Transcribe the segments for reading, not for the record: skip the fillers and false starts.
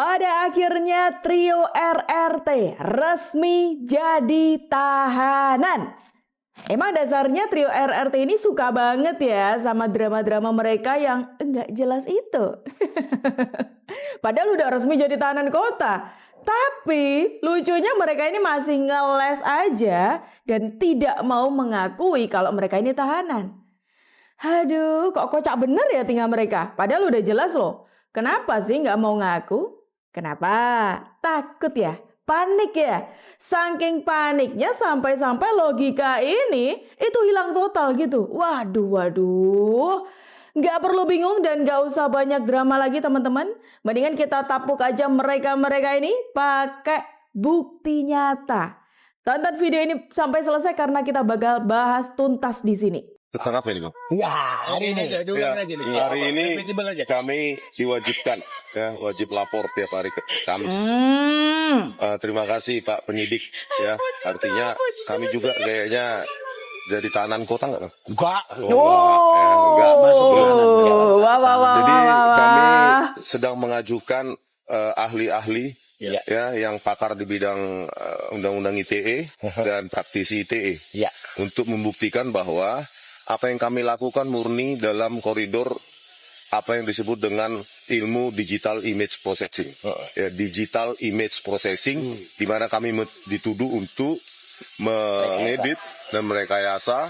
Pada akhirnya trio RRT resmi jadi tahanan. Emang dasarnya trio RRT ini suka banget ya sama drama-drama mereka yang enggak jelas itu. Padahal udah resmi jadi tahanan kota. Tapi lucunya mereka ini masih ngeles aja dan tidak mau mengakui kalau mereka ini tahanan. Aduh, kok kocak bener ya tinggal mereka. Padahal udah jelas loh. Kenapa sih nggak mau ngaku? Kenapa? Takut ya? Panik ya? Saking paniknya sampai-sampai logika ini itu hilang total gitu. Waduh. Nggak perlu bingung dan nggak usah banyak drama lagi teman-teman. Mendingan kita tapuk aja mereka-mereka ini pakai bukti nyata. Tonton video ini sampai selesai karena kita bakal bahas tuntas di sini. Tentang apa ini, Bang? Ya, hari ini. Hari ini kami diwajibkan, ya, wajib lapor tiap hari Kamis. Terima kasih Pak Penyidik, ya. Artinya kami juga kayaknya jadi tahanan kota nggak? Enggak. Enggak masuk. Jadi kami Wah. sedang mengajukan ahli-ahli. Ya, yang pakar di bidang undang-undang ITE dan praktisi ITE untuk membuktikan bahwa apa yang kami lakukan murni dalam koridor apa yang disebut dengan ilmu digital image processing. Ya, digital image processing, di mana kami dituduh untuk mengedit dan merekayasa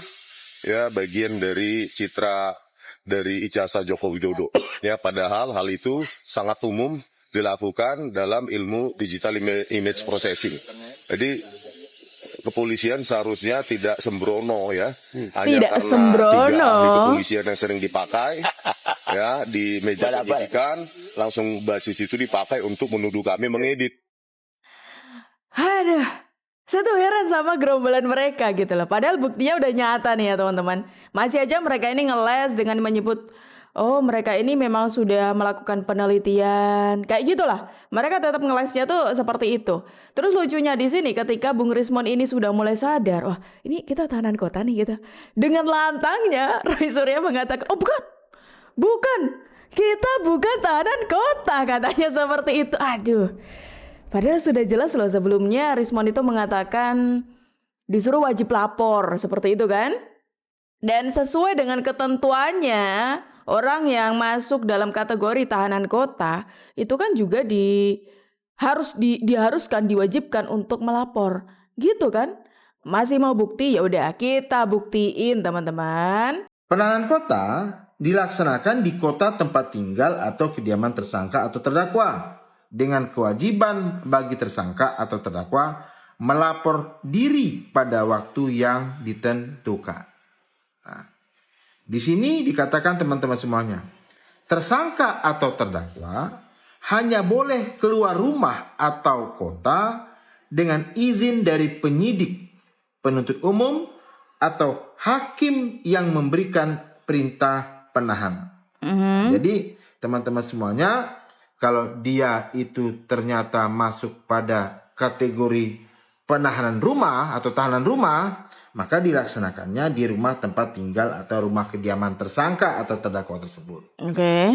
ya bagian dari citra dari ijazah Joko Widodo. Ya, padahal hal itu sangat umum dilakukan dalam ilmu digital image processing. Jadi kepolisian seharusnya tidak sembrono ya, hanya Tidak karena sembrono. 3 ahli kepolisian yang sering dipakai ya di meja penyidikan, langsung basis itu dipakai untuk menuduh kami mengedit. Aduh, saya tuh heran sama gerombolan mereka gitu loh. Padahal buktinya udah nyata nih ya teman-teman. Masih aja mereka ini ngeles dengan menyebut, oh mereka ini memang sudah melakukan penelitian. Kayak gitulah. Mereka tetap ngelesnya tuh seperti itu. Terus lucunya di sini ketika Bung Rismon ini sudah mulai sadar, wah ini kita tahanan kota nih gitu. Dengan lantangnya Roy Suryo mengatakan, oh bukan. Kita bukan tahanan kota, katanya seperti itu. Aduh. Padahal sudah jelas loh sebelumnya Rismon itu mengatakan disuruh wajib lapor seperti itu kan. Dan sesuai dengan ketentuannya, orang yang masuk dalam kategori tahanan kota itu kan juga diharuskan diwajibkan untuk melapor. Gitu kan? Masih mau bukti? Ya udah kita buktiin teman-teman. Penahanan kota dilaksanakan di kota tempat tinggal atau kediaman tersangka atau terdakwa dengan kewajiban bagi tersangka atau terdakwa melapor diri pada waktu yang ditentukan. Nah, di sini dikatakan teman-teman semuanya, tersangka atau terdakwa hanya boleh keluar rumah atau kota dengan izin dari penyidik, penuntut umum, atau hakim yang memberikan perintah penahanan. Jadi teman-teman semuanya, kalau dia itu ternyata masuk pada kategori penahanan rumah atau tahanan rumah, maka dilaksanakannya di rumah tempat tinggal atau rumah kediaman tersangka atau terdakwa tersebut.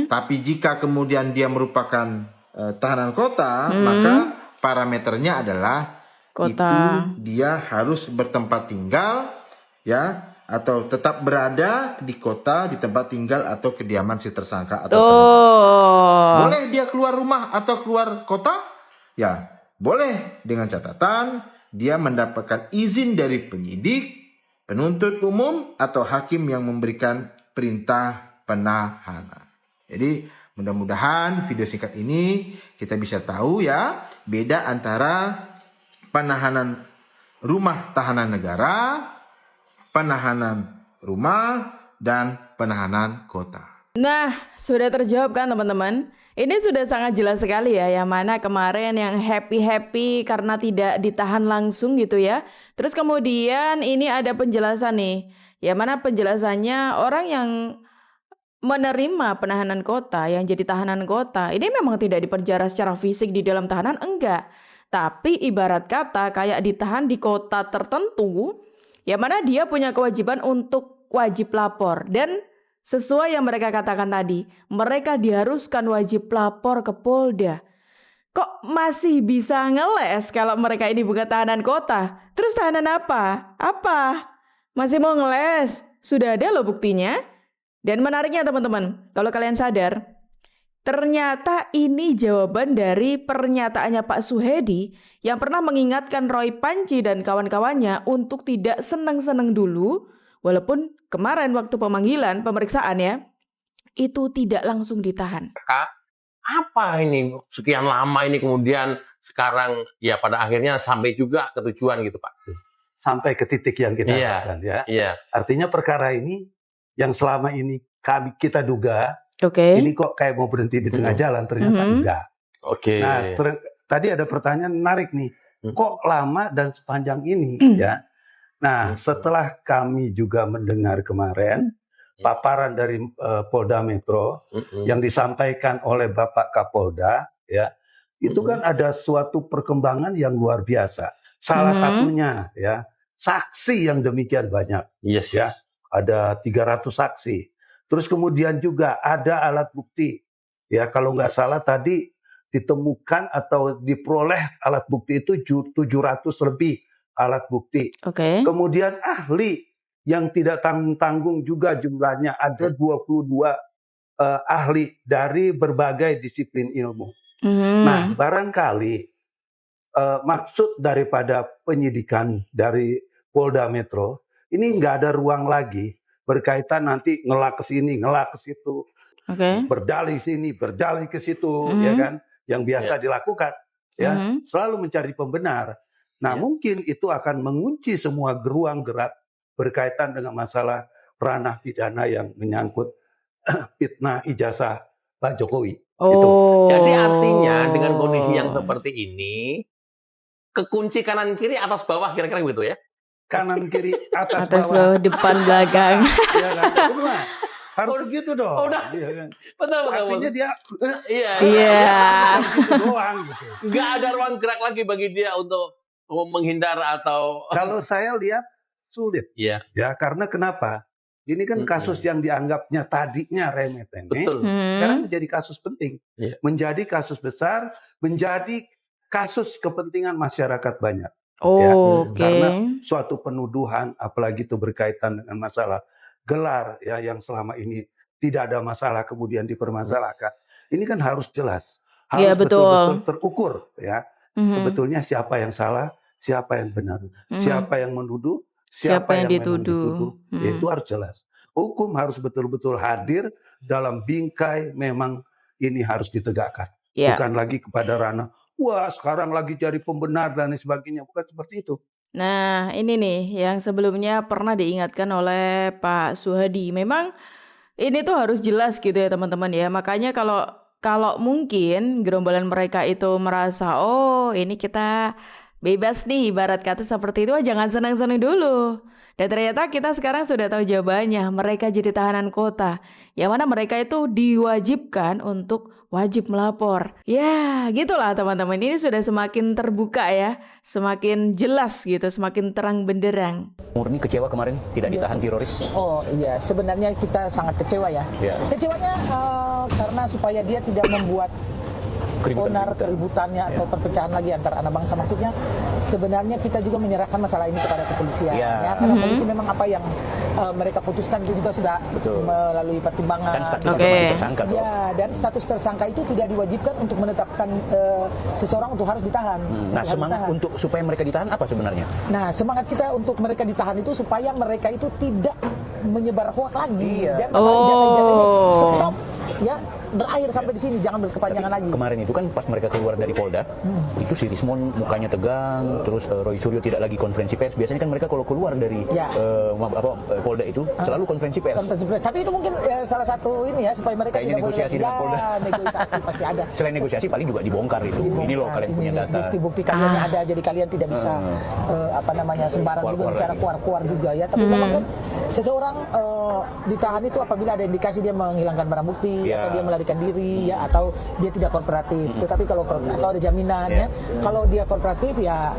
Tapi jika kemudian dia merupakan tahanan kota, maka parameternya adalah Kota. itu dia harus bertempat tinggal ya, atau tetap berada di kota, di tempat tinggal atau kediaman si tersangka atau terdakwa. Boleh dia keluar rumah atau keluar kota? Ya, boleh dengan catatan dia mendapatkan izin dari penyidik, penuntut umum, atau hakim yang memberikan perintah penahanan. Jadi mudah-mudahan video singkat ini kita bisa tahu ya, beda antara penahanan rumah tahanan negara, penahanan rumah, dan penahanan kota. Nah, sudah terjawab kan teman-teman? Ini sudah sangat jelas sekali ya, yang mana kemarin yang happy-happy karena tidak ditahan langsung gitu ya. Terus kemudian ini ada penjelasan nih, yang mana penjelasannya orang yang menerima penahanan kota, yang jadi tahanan kota, ini memang tidak dipenjara secara fisik di dalam tahanan, enggak. Tapi ibarat kata kayak ditahan di kota tertentu, yang mana dia punya kewajiban untuk wajib lapor. Dan sesuai yang mereka katakan tadi, mereka diharuskan wajib lapor ke Polda. kok masih bisa ngeles kalau mereka ini bukan tahanan kota? Terus tahanan apa? Apa? Masih mau ngeles? Sudah ada loh buktinya. Dan menariknya teman-teman, kalau kalian sadar, ternyata ini jawaban dari pernyataannya Pak Suhedi yang pernah mengingatkan Roy Panci dan kawan-kawannya untuk tidak senang-senang dulu, walaupun kemarin waktu pemanggilan, pemeriksaan ya, itu tidak langsung ditahan. Kak, apa ini sekian lama ini kemudian sekarang ya pada akhirnya sampai juga ke tujuan gitu Pak? Sampai ke titik yang kita harapkan ya. Iya. Artinya perkara ini yang selama ini kita duga Oke. ini kok kayak mau berhenti di tengah jalan, ternyata enggak. Oke. Nah, tadi ada pertanyaan menarik nih. Kok lama dan sepanjang ini ya? Nah, setelah kami juga mendengar kemarin paparan dari Polda Metro yang disampaikan oleh Bapak Kapolda ya, itu kan ada suatu perkembangan yang luar biasa. Salah satunya ya, saksi yang demikian banyak. Yes. Ya, ada 300 saksi. Terus kemudian juga ada alat bukti. Ya, kalau nggak salah tadi ditemukan atau diperoleh alat bukti itu 700 lebih alat bukti. Oke. Kemudian ahli yang tidak tanggung-tanggung juga jumlahnya, ada 22 ahli dari berbagai disiplin ilmu. Nah, barangkali maksud daripada penyidikan dari Polda Metro ini nggak ada ruang lagi berkaitan nanti ngelak ke sini, ngelak ke situ, berdalih sini, berdalih ke situ, ya kan, yang biasa dilakukan, ya, selalu mencari pembenar. Nah, mungkin itu akan mengunci semua ruang gerak berkaitan dengan masalah ranah pidana yang menyangkut fitnah ijazah Pak Jokowi. Gitu. Jadi artinya dengan kondisi yang seperti ini, kekunci kanan kiri atas bawah kira-kira gitu ya? Kanan kiri atas bawah depan belakang. Ya, kan? Harus gitu dong. Iya kan? Betul. Artinya dia doang gitu. Nggak ada ruang gerak lagi bagi dia untuk menghindar atau kalau saya lihat sulit. Iya. Ya, karena kenapa? Ini kan kasus yang dianggapnya tadinya remeh-temeh. Betul. Sekarang menjadi kasus penting. Menjadi kasus besar, menjadi kasus kepentingan masyarakat banyak. Karena suatu penuduhan, apalagi itu berkaitan dengan masalah gelar ya, yang selama ini tidak ada masalah kemudian dipermasalahkan. Ini kan harus jelas, harus betul-betul terukur ya. Sebetulnya siapa yang salah, siapa yang benar, siapa yang menuduh, siapa yang dituduh. Itu harus jelas. Hukum harus betul-betul hadir dalam bingkai memang ini harus ditegakkan. Bukan lagi kepada ranah wah sekarang lagi cari pembenar dan sebagainya, bukan seperti itu. Nah ini nih yang sebelumnya pernah diingatkan oleh Pak Suhadi. Memang ini tuh harus jelas gitu ya teman-teman ya. Makanya kalau mungkin gerombolan mereka itu merasa oh ini kita bebas nih ibarat kata seperti itu, jangan senang-senang dulu. Dan ternyata kita sekarang sudah tahu jawabannya. Mereka jadi tahanan kota. Yang mana mereka itu diwajibkan untuk wajib melapor. Ya gitulah teman-teman. Ini sudah semakin terbuka ya. Semakin jelas gitu. Semakin terang benderang. Murni kecewa kemarin tidak ditahan teroris? Oh iya, sebenarnya kita sangat kecewa ya. Kecewanya karena supaya dia tidak membuat keributannya atau perpecahan lagi antara anak bangsa. Maksudnya sebenarnya kita juga menyerahkan masalah ini kepada kepolisian ya, karena polisi memang apa yang mereka putuskan itu juga sudah melalui pertimbangan. Dan status tersangka dan status tersangka itu tidak diwajibkan untuk menetapkan seseorang untuk harus ditahan. Nah, semangat untuk supaya mereka ditahan apa sebenarnya? Nah, semangat kita untuk mereka ditahan itu supaya mereka itu tidak menyebar hoak lagi dan masalah ijazah-ijazah ini stop ya, berakhir sampai di sini, jangan berkepanjangan lagi. Kemarin itu kan pas mereka keluar dari Polda, itu si Rismon mukanya tegang, terus Roy Suryo tidak lagi konferensi pers. Biasanya kan mereka kalau keluar dari Polda itu selalu konferensi pers. Tapi itu mungkin salah satu ini ya supaya mereka kayaknya tidak negosiasi dengan Polda. Negosiasi pasti ada. Selain negosiasi paling juga dibongkar itu. Ini loh kalian punya data. Bukti-bukti kalian ada, jadi kalian tidak bisa sembarang juga bicara keluar juga ya. Tapi memang kan seseorang ditahan itu apabila ada indikasi dia menghilangkan barang bukti atau dia melarikan diri ya, atau dia tidak kooperatif. Tetapi kalau atau ada jaminan kalau dia kooperatif ya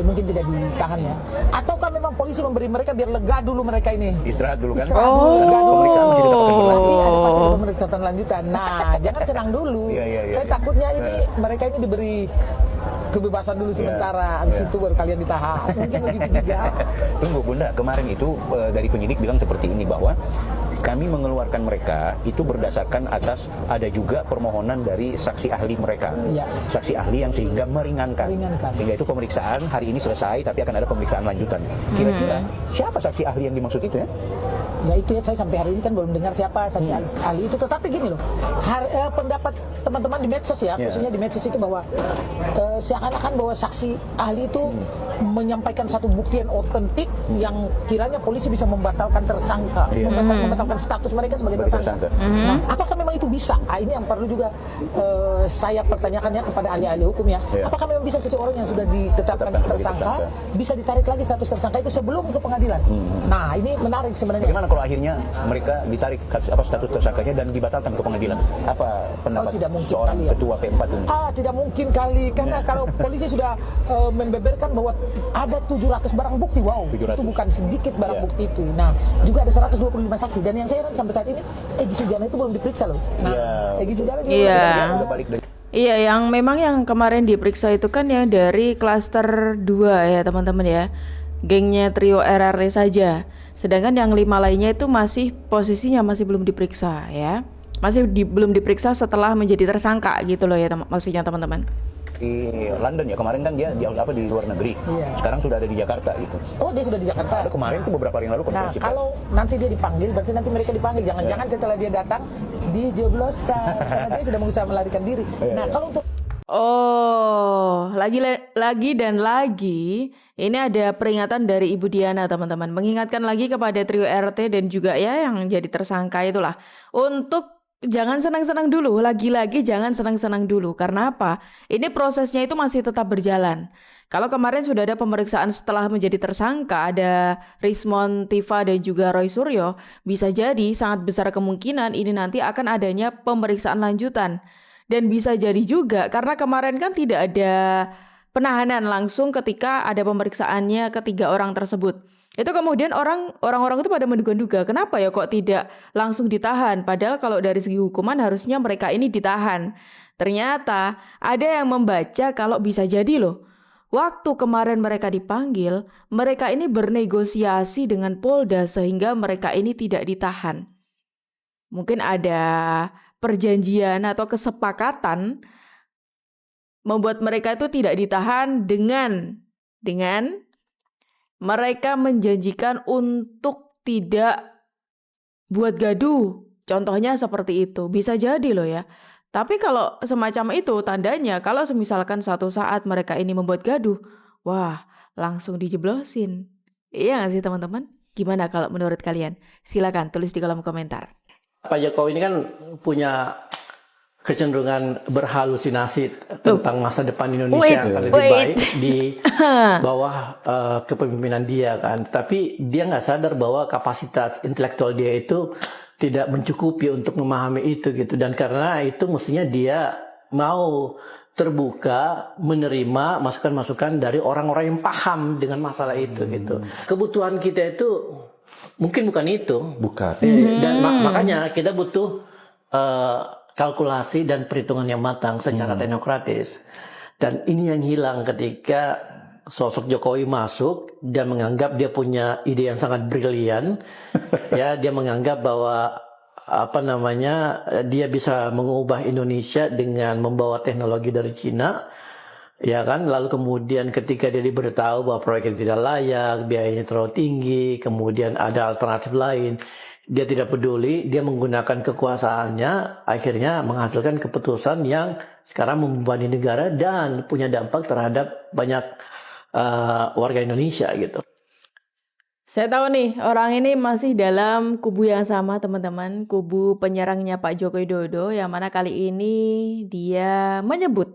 mungkin tidak ditahan ya. Ataukah memang polisi polisi memberi mereka biar lega dulu mereka ini. Istirahat dulu kan. Istirahat dulu, lega dulu. Pemeriksaan masih tetap akan berlanjut. Tapi ada pasti ada pemeriksaan lanjutan. Nah, jangan senang dulu. Saya takutnya ini mereka ini diberi kebebasan dulu sementara, habis itu baru kalian ditahan. Mungkin begitu juga. Tunggu Bunda, kemarin itu dari penyidik bilang seperti ini bahwa kami mengeluarkan mereka itu berdasarkan atas ada juga permohonan dari saksi ahli mereka. Iya. Saksi ahli yang sehingga meringankan. Sehingga itu pemeriksaan hari ini selesai tapi akan ada pemeriksaan lanjutan. Kira-kira siapa saksi ahli yang dimaksud itu ya? Ya itu ya, saya sampai hari ini kan belum dengar siapa saksi ahli itu. Tetapi gini loh, pendapat teman-teman di medsos ya, khususnya di medsos itu bahwa seakan-akan bahwa saksi ahli itu menyampaikan satu bukti yang otentik yang kiranya polisi bisa membatalkan tersangka, membatalkan status mereka sebagai tersangka. Nah, apakah memang itu bisa? Ini yang perlu juga saya pertanyakannya kepada ahli-ahli hukum ya. Apakah memang bisa seseorang yang sudah ditetapkan tersangka bisa ditarik lagi status tersangka itu sebelum ke pengadilan? Nah, ini menarik sebenarnya. Bagaimana kalau akhirnya mereka ditarik status tersangkanya dan dibatalkan ke pengadilan? Apa pendapat tidak mungkin seorang kali ya. ketua P4 ini? Tidak mungkin kali, karena kalau polisi sudah membeberkan bahwa ada 700 barang bukti, 700. itu bukan sedikit barang bukti itu. Nah, juga ada 125 saksi, dan yang saya heran sampai saat ini, Egy Sujana itu belum diperiksa loh. Nah, Egy Sujana Udah balik dari Iya, yang memang yang kemarin diperiksa itu kan yang dari klaster 2 ya teman-teman ya. Gengnya trio RRT saja. Sedangkan yang 5 lainnya itu masih posisinya masih belum diperiksa ya. Belum diperiksa setelah menjadi tersangka gitu loh ya maksudnya teman-teman. di London ya, kemarin kan dia di luar negeri. Sekarang sudah ada di Jakarta gitu. Oh, dia sudah di Jakarta. Ada kemarin tuh beberapa hari yang lalu Nah, konferensi pers. kalau nanti dia dipanggil, berarti nanti mereka dipanggil. Jangan-jangan setelah dia datang dijebloskan karena dia sudah berusaha melarikan diri. Nah, kalau untuk Lagi dan lagi ini ada peringatan dari Ibu Diana teman-teman, mengingatkan lagi kepada trio RT dan juga ya yang jadi tersangka itulah untuk jangan senang-senang dulu, lagi-lagi jangan senang-senang dulu. Karena apa? Ini prosesnya itu masih tetap berjalan. Kalau kemarin sudah ada pemeriksaan setelah menjadi tersangka, ada Rismon, Tifa dan juga Roy Suryo, bisa jadi sangat besar kemungkinan ini nanti akan adanya pemeriksaan lanjutan. Dan bisa jadi juga karena kemarin kan tidak ada penahanan langsung ketika ada pemeriksaannya ketiga orang tersebut. Itu kemudian orang-orang itu pada menduga-duga, kenapa ya kok tidak langsung ditahan? Padahal kalau dari segi hukuman harusnya mereka ini ditahan. Ternyata ada yang membaca kalau bisa jadi loh. Waktu kemarin mereka dipanggil, mereka ini bernegosiasi dengan Polda sehingga mereka ini tidak ditahan. Mungkin ada perjanjian atau kesepakatan membuat mereka itu tidak ditahan dengan mereka menjanjikan untuk tidak buat gaduh. Contohnya seperti itu. Bisa jadi loh ya. Tapi kalau semacam itu tandanya kalau misalkan suatu saat mereka ini membuat gaduh, wah langsung dijeblosin. Iya nggak sih teman-teman? Gimana kalau menurut kalian? Silakan tulis di kolom komentar. Pak Jokowi ini kan punya kecenderungan berhalusinasi tentang masa depan Indonesia yang akan lebih baik di bawah kepemimpinan dia kan. Tapi dia nggak sadar bahwa kapasitas intelektual dia itu tidak mencukupi untuk memahami itu gitu. Dan karena itu mestinya dia mau terbuka menerima masukan-masukan dari orang-orang yang paham dengan masalah itu gitu. Kebutuhan kita itu mungkin bukan itu. Bukan. Dan makanya kita butuh kalkulasi dan perhitungan yang matang secara teknokratis. Dan ini yang hilang ketika sosok Jokowi masuk dan menganggap dia punya ide yang sangat brilian. Ya, dia menganggap bahwa dia bisa mengubah Indonesia dengan membawa teknologi dari Cina. Ya kan, lalu kemudian ketika dia diberitahu bahwa proyek itu tidak layak, biayanya terlalu tinggi, kemudian ada alternatif lain, dia tidak peduli, dia menggunakan kekuasaannya, akhirnya menghasilkan keputusan yang sekarang membebani negara dan punya dampak terhadap banyak warga Indonesia gitu. Saya tahu nih, orang ini masih dalam kubu yang sama teman-teman, kubu penyerangnya Pak Joko Widodo, yang mana kali ini dia menyebut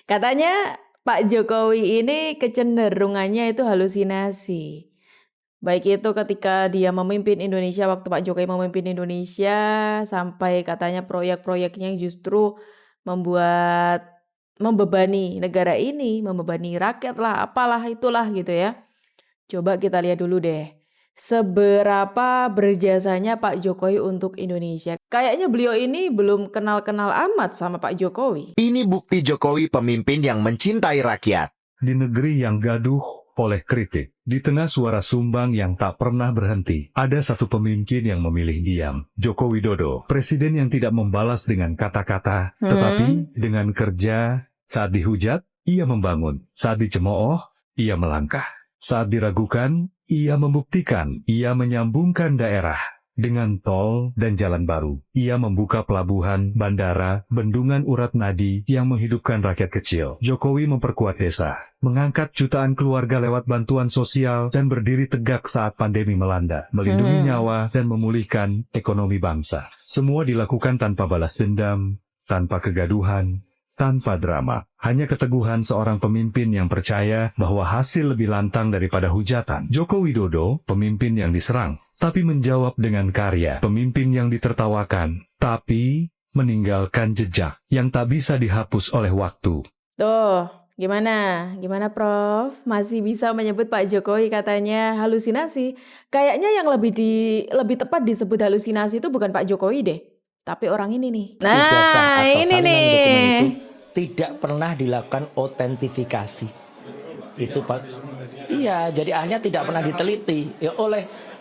katanya Pak Jokowi ini kecenderungannya itu halusinasi. Baik itu ketika dia memimpin Indonesia, waktu Pak Jokowi memimpin Indonesia, sampai katanya proyek-proyeknya yang justru membebani negara ini, membebani rakyat lah, apalah itulah gitu ya. Coba kita lihat dulu deh. Seberapa berjasanya Pak Jokowi untuk Indonesia? Kayaknya beliau ini belum kenal-kenal amat sama Pak Jokowi. Ini bukti Jokowi pemimpin yang mencintai rakyat. Di negeri yang gaduh oleh kritik, di tengah suara sumbang yang tak pernah berhenti, ada satu pemimpin yang memilih diam, Joko Widodo. Presiden yang tidak membalas dengan kata-kata, tetapi dengan kerja. Saat dihujat, ia membangun. Saat dicemooh, ia melangkah. Saat diragukan, ia membuktikan. Ia menyambungkan daerah dengan tol dan jalan baru. Ia membuka pelabuhan, bandara, bendungan urat nadi yang menghidupkan rakyat kecil. Jokowi memperkuat desa, mengangkat jutaan keluarga lewat bantuan sosial, dan berdiri tegak saat pandemi melanda, melindungi nyawa dan memulihkan ekonomi bangsa. Semua dilakukan tanpa balas dendam, tanpa kegaduhan, tanpa drama. Hanya keteguhan seorang pemimpin yang percaya bahwa hasil lebih lantang daripada hujatan. Joko Widodo, pemimpin yang diserang, tapi menjawab dengan karya. Pemimpin yang ditertawakan, tapi meninggalkan jejak yang tak bisa dihapus oleh waktu. Tuh, gimana? Gimana Prof? Masih bisa menyebut Pak Jokowi katanya halusinasi. Kayaknya yang lebih tepat disebut halusinasi itu bukan Pak Jokowi deh, tapi orang ini nih. Ijazah atau ini salinan nih. dokumen itu tidak pernah dilakukan autentifikasi. Itu Pak. Iya, jadi akhirnya tidak pernah diteliti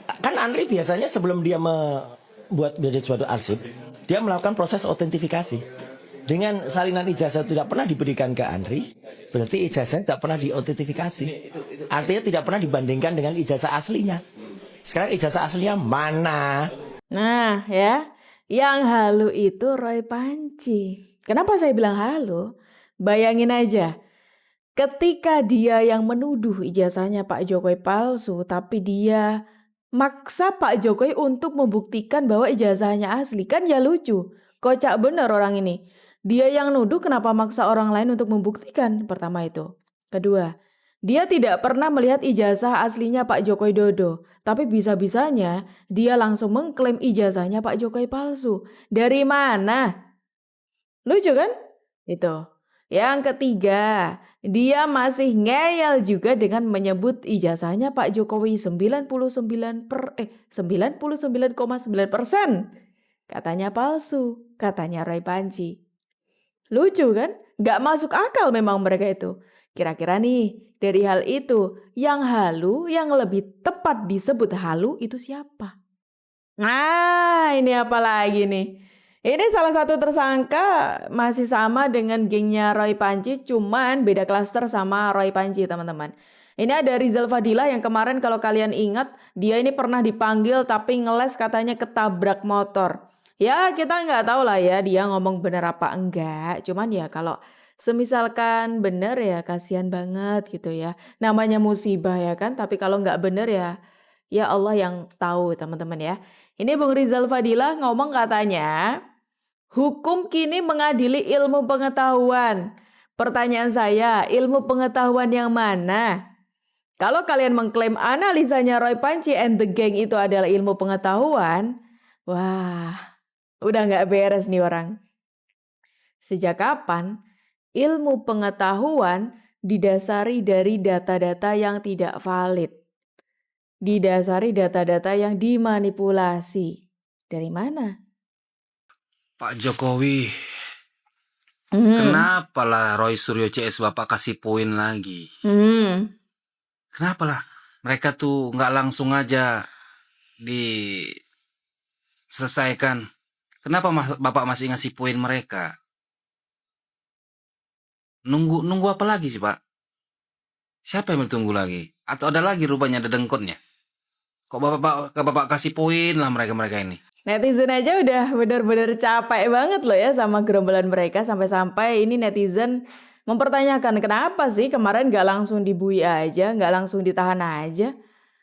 kan Andri biasanya sebelum dia membuat suatu arsip, dia melakukan proses autentifikasi. Dengan salinan ijazah tidak pernah diberikan ke Andri, berarti ijazah tidak pernah diautentifikasi. Artinya tidak pernah dibandingkan dengan ijazah aslinya. Sekarang ijazah aslinya mana? Nah ya, yang halu itu Roy Panci. Kenapa saya bilang halu? Bayangin aja, ketika dia yang menuduh ijazahnya Pak Jokowi palsu, tapi dia maksa Pak Jokowi untuk membuktikan bahwa ijazahnya asli. Kan ya lucu, kocak bener orang ini. Dia yang nuduh, kenapa maksa orang lain untuk membuktikan? Pertama itu. Kedua, dia tidak pernah melihat ijazah aslinya Pak Joko Widodo, tapi bisa-bisanya dia langsung mengklaim ijazahnya Pak Jokowi palsu. Dari mana? Lucu kan? Itu. Yang ketiga, dia masih ngeyel juga dengan menyebut ijazahnya Pak Jokowi 99,9%. Katanya palsu, katanya Roy Panci. Lucu kan? Gak masuk akal memang mereka itu. Kira-kira nih, dari hal itu, yang halu, yang lebih tepat disebut halu itu siapa? Nah, ini apa lagi nih? Ini salah satu tersangka masih sama dengan gengnya Roy Panci, cuman beda klaster sama Roy Panci, teman-teman. Ini ada Rizal Fadila yang kemarin kalau kalian ingat, dia ini pernah dipanggil tapi ngeles katanya ketabrak motor. Ya kita nggak tahu lah ya dia ngomong bener apa enggak, cuman ya kalau semisalkan bener ya kasihan banget gitu ya. Namanya musibah ya kan, tapi kalau nggak bener ya Allah yang tahu teman-teman ya. Ini Bung Rizal Fadila ngomong katanya, hukum kini mengadili ilmu pengetahuan. Pertanyaan saya, ilmu pengetahuan yang mana? Kalau kalian mengklaim analisanya Roy Panci and the gang itu adalah ilmu pengetahuan, wah, udah nggak beres nih orang. Sejak kapan ilmu pengetahuan didasari dari data-data yang tidak valid? Didasari data-data yang dimanipulasi. Dari mana? Pak Jokowi, kenapa lah Roy Suryo CS Bapak kasih poin lagi? Kenapa lah mereka tuh nggak langsung aja diselesaikan? Kenapa Bapak masih ngasih poin mereka? Nunggu apa lagi sih Pak? Siapa yang bertunggu lagi? Atau ada lagi rupanya ada dengkotnya? Kok Bapak kasih poin lah mereka ini? Netizen aja udah benar-benar capek banget loh ya sama gerombolan mereka, sampai-sampai ini netizen mempertanyakan kenapa sih kemarin gak langsung dibui aja, gak langsung ditahan aja.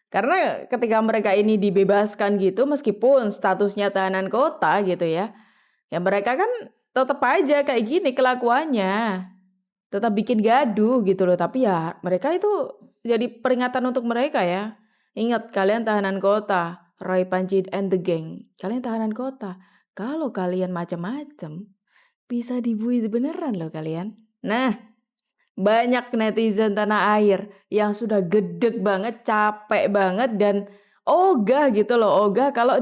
Karena ketika mereka ini dibebaskan gitu, meskipun statusnya tahanan kota gitu ya mereka kan tetap aja kayak gini kelakuannya, tetap bikin gaduh gitu loh. Tapi ya mereka itu jadi peringatan untuk mereka ya. Ingat, kalian tahanan kota, Roy Panci and the gang, kalian tahanan kota. Kalau kalian macam-macam, bisa dibui beneran loh kalian. Nah, banyak netizen tanah air yang sudah gedeg banget, capek banget dan ogah gitu loh, ogah kalau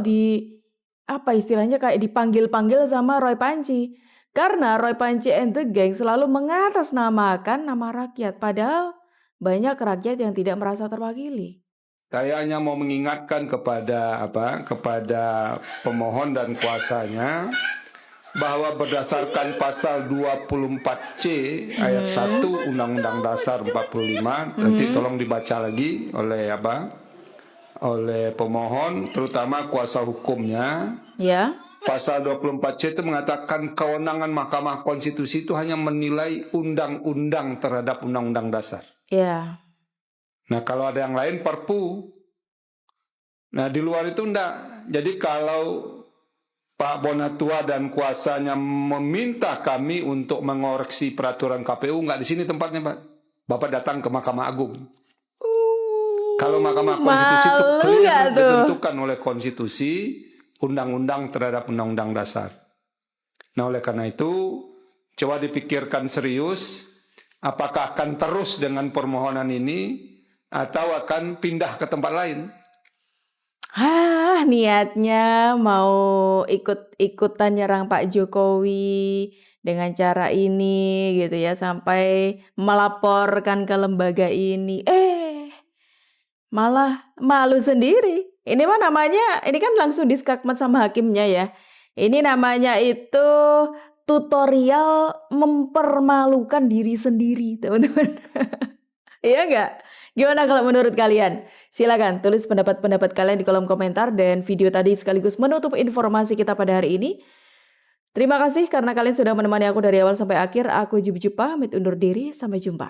apa istilahnya kayak dipanggil-panggil sama Roy Panci. Karena Roy Panci and the Gang selalu mengatasnamakan nama rakyat, padahal banyak rakyat yang tidak merasa terwakili. Saya hanya mau mengingatkan kepada kepada pemohon dan kuasanya bahwa berdasarkan pasal 24C ayat 1 Undang-Undang Dasar 45, nanti tolong dibaca lagi oleh oleh pemohon, terutama kuasa hukumnya. Ya. Pasal 24C itu mengatakan kewenangan Mahkamah Konstitusi itu hanya menilai undang-undang terhadap undang-undang dasar. Ya. Nah, kalau ada yang lain Perpu. Nah, di luar itu enggak. Jadi kalau Pak Bonatua dan kuasanya meminta kami untuk mengoreksi peraturan KPU, enggak di sini tempatnya, Pak. Bapak datang ke Mahkamah Agung. Kalau Mahkamah Konstitusi itu clear ditentukan oleh konstitusi, undang-undang terhadap undang-undang dasar. Nah, oleh karena itu, coba dipikirkan serius, apakah akan terus dengan permohonan ini, atau akan pindah ke tempat lain. Niatnya mau ikut-ikutan nyerang Pak Jokowi dengan cara ini gitu ya, sampai melaporkan ke lembaga ini. Malah malu sendiri. Ini mah namanya, ini kan langsung diskakmat sama hakimnya ya. Ini namanya itu tutorial mempermalukan diri sendiri, teman-teman. Iya nggak? Gimana kalau menurut kalian? Silakan tulis pendapat-pendapat kalian di kolom komentar, dan video tadi sekaligus menutup informasi kita pada hari ini. Terima kasih karena kalian sudah menemani aku dari awal sampai akhir. Aku Jujupa, pamit undur diri. Sampai jumpa.